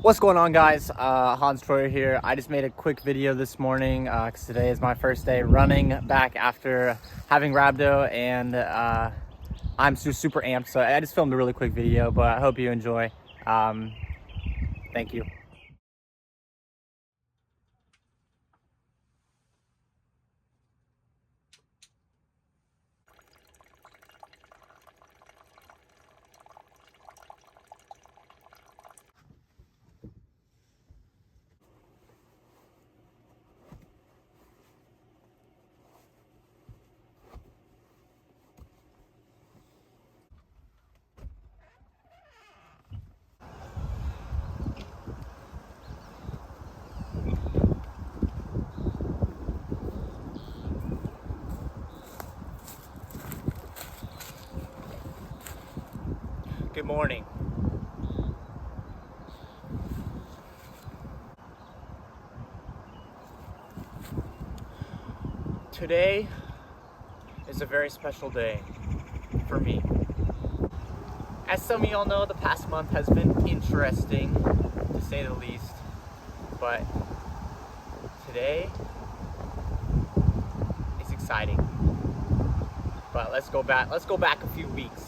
What's going on, guys? Hans Troyer here. I just made a quick video this morning because today is my first day running back after having rhabdo, and I'm super amped. So I just filmed a really quick video, but I hope you enjoy. Thank you. Good morning. Today is a very special day for me. As some of y'all know, the past month has been interesting, to say the least, but today is exciting. But let's go back a few weeks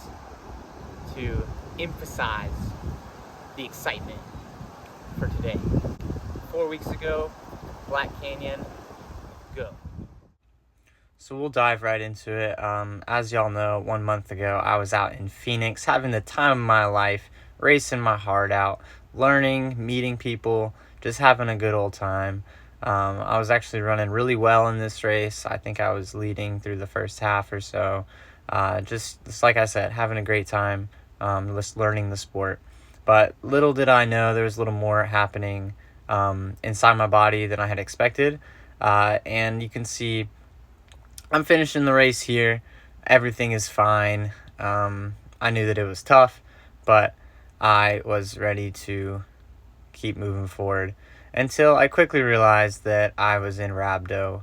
to emphasize the excitement for today. 4 weeks ago, Black Canyon, go. So we'll dive right into it. As y'all know, 1 month ago, I was out in Phoenix having the time of my life, racing my heart out, learning, meeting people, just having a good old time. I was actually running really well in this race. I think I was leading through the first half or so. Just like I said, having a great time, just learning the sport. But little did I know there was a little more happening inside my body than I had expected. And you can see I'm finishing the race here. Everything is fine. I knew that it was tough, but I was ready to keep moving forward until I quickly realized that I was in rhabdo,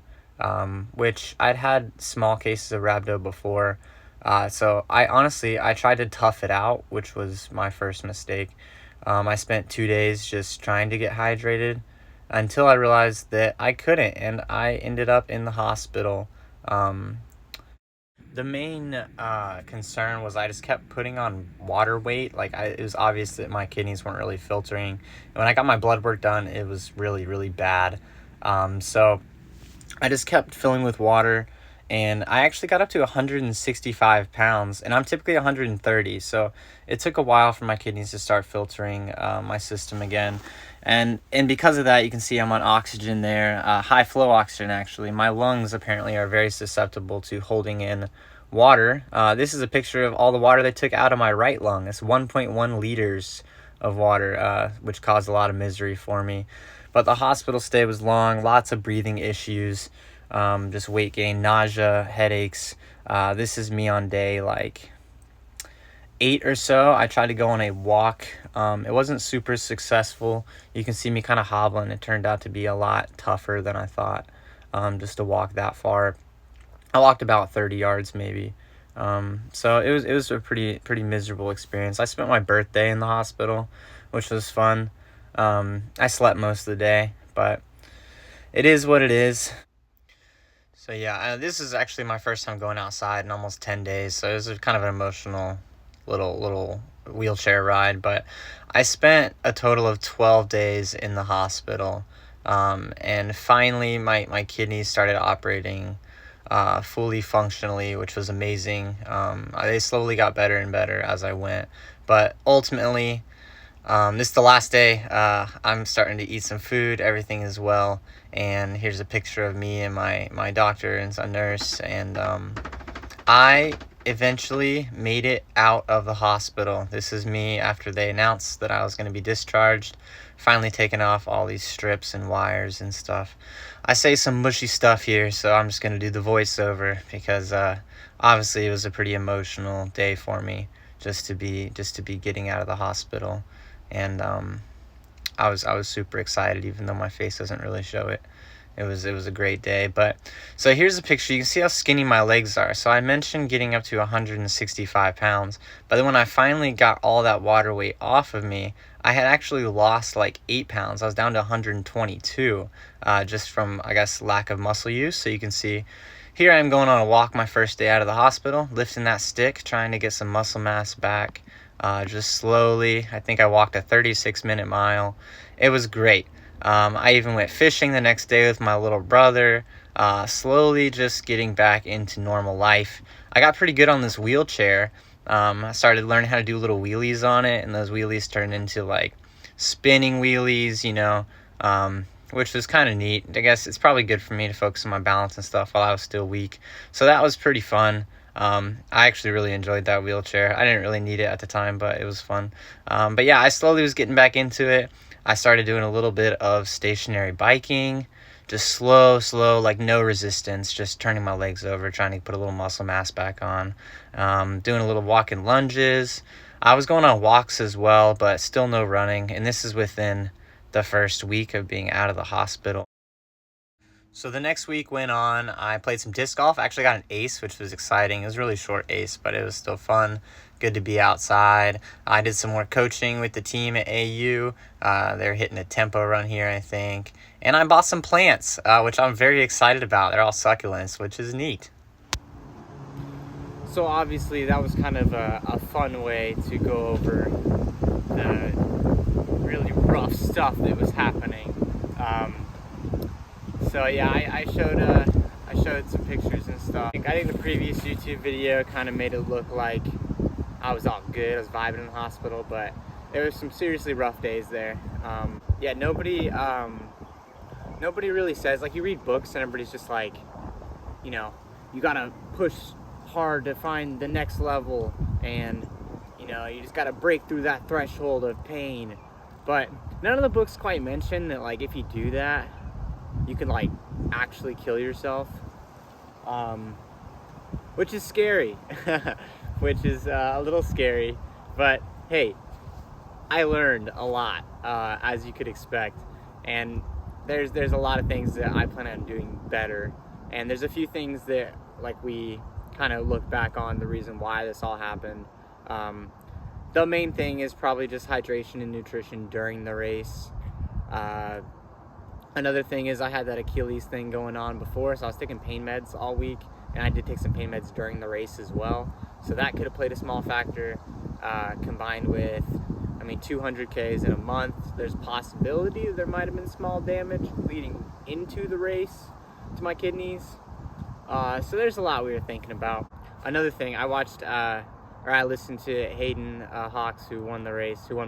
which I'd had small cases of rhabdo before. So I tried to tough it out, which was my first mistake. I spent 2 days just trying to get hydrated until I realized that I couldn't, and I ended up in the hospital. The main concern was I just kept putting on water weight. It was obvious that my kidneys weren't really filtering. And when I got my blood work done, it was really, really bad. So I just kept filling with water, and I actually got up to 165 pounds, and I'm typically 130. So it took a while for my kidneys to start filtering my system again. And because of that, you can see I'm on oxygen there, high flow oxygen actually. My lungs apparently are very susceptible to holding in water. This is a picture of all the water they took out of my right lung. It's 1.1 liters of water, which caused a lot of misery for me. But the hospital stay was long, lots of breathing issues, just weight gain, nausea, headaches. This is me on day 8 or so. I tried to go on a walk. It wasn't super successful. You can see me kind of hobbling. It turned out to be a lot tougher than I thought, just to walk that far. I walked about 30 yards maybe. So it was a pretty miserable experience. I spent my birthday in the hospital, which was fun. I slept most of the day, but it is what it is. So yeah, this is actually my first time going outside in almost 10 days. So it was kind of an emotional little wheelchair ride, but I spent a total of 12 days in the hospital, and finally my kidneys started operating fully functionally, which was amazing. They slowly got better and better as I went, but ultimately this is the last day. I'm starting to eat some food, everything is well, and here's a picture of me and my doctor and a nurse, and I eventually made it out of the hospital. This is me after they announced that I was going to be discharged, finally taking off all these strips and wires and stuff. I say some mushy stuff here, so I'm just going to do the voiceover because obviously it was a pretty emotional day for me just to be getting out of the hospital, and I was super excited even though my face doesn't really show it. It was a great day. But so here's a picture. You can see how skinny my legs are. So I mentioned getting up to 165 pounds, but then when I finally got all that water weight off of me, I had actually lost like 8 pounds. I was down to 122, just from, I guess, lack of muscle use. So you can see here I am going on a walk my first day out of the hospital, lifting that stick, trying to get some muscle mass back, just slowly. I think I walked a 36-minute mile. It was great. I even went fishing the next day with my little brother, slowly just getting back into normal life. I got pretty good on this wheelchair. I started learning how to do little wheelies on it, and those wheelies turned into like spinning wheelies, which was kind of neat. I guess it's probably good for me to focus on my balance and stuff while I was still weak. So that was pretty fun. I actually really enjoyed that wheelchair. I didn't really need it at the time, but it was fun. But yeah, I slowly was getting back into it. I started doing a little bit of stationary biking, just slow, like no resistance, just turning my legs over, trying to put a little muscle mass back on, doing a little walking lunges. I was going on walks as well, but still no running. And this is within the first week of being out of the hospital. So the next week went on, I played some disc golf. I actually got an ace, which was exciting. It was a really short ace, but it was still fun. Good to be outside. I did some more coaching with the team at AU. They're hitting a tempo run here, I think. And I bought some plants, which I'm very excited about. They're all succulents, which is neat. So obviously that was kind of a fun way to go over the really rough stuff that was happening. So yeah, I showed some pictures and stuff. I think the previous YouTube video kind of made it look like I was all good, I was vibing in the hospital, but there was some seriously rough days there. Yeah, nobody really says, like, you read books and everybody's just like, you gotta push hard to find the next level, and you just gotta break through that threshold of pain. But none of the books quite mention that, like, if you do that, you can like actually kill yourself, which is scary. Which is a little scary, but hey, I learned a lot, as you could expect, and there's a lot of things that I plan on doing better, and there's a few things that, like, we kind of look back on the reason why this all happened. The main thing is probably just hydration and nutrition during the race. Another thing is I had that Achilles thing going on before, so I was taking pain meds all week, and I did take some pain meds during the race as well. So that could have played a small factor, combined with, 200 Ks in a month. There's a possibility there might have been small damage leading into the race to my kidneys. So there's a lot we were thinking about. Another thing, I listened to Hayden Hawks, who won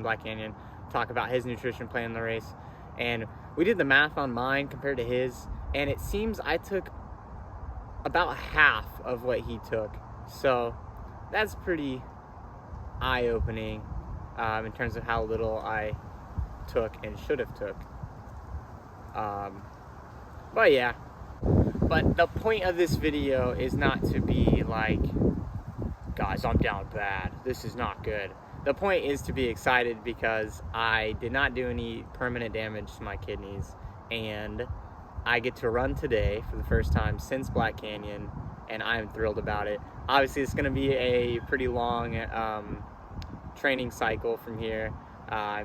Black Canyon, talk about his nutrition plan in the race. And we did the math on mine compared to his, and it seems I took about half of what he took. So that's pretty eye-opening in terms of how little I took and should have took. But yeah. But the point of this video is not to be like, guys, I'm down bad, this is not good. The point is to be excited because I did not do any permanent damage to my kidneys, and I get to run today for the first time since Black Canyon, and I'm thrilled about it. Obviously, it's going to be a pretty long training cycle from here. I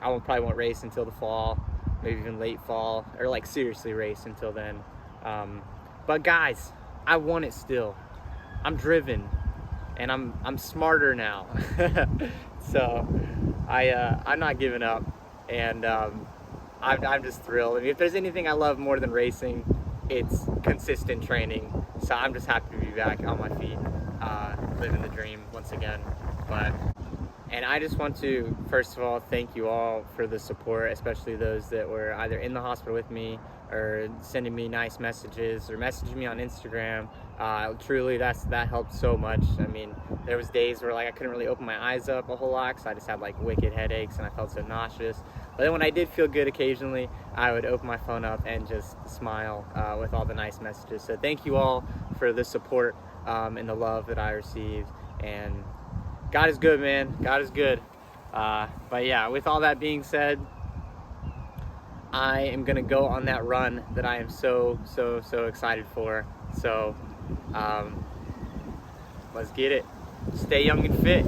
probably won't race until the fall, maybe even late fall, or like seriously race until then. But guys, I want it still. I'm driven. And I'm smarter now. So I'm not giving up, and I'm just thrilled. If there's anything I love more than racing, it's consistent training. So I'm just happy to be back on my feet, living the dream once again. And I just want to, first of all, thank you all for the support, especially those that were either in the hospital with me or sending me nice messages or messaging me on Instagram. Truly, that helped so much. There was days where I couldn't really open my eyes up a whole lot because I just had wicked headaches and I felt so nauseous. But then when I did feel good occasionally, I would open my phone up and just smile with all the nice messages. So thank you all for the support and the love that I received. And God is good, man. God is good. But yeah, with all that being said, I am gonna go on that run that I am so excited for. So let's get it. Stay young and fit.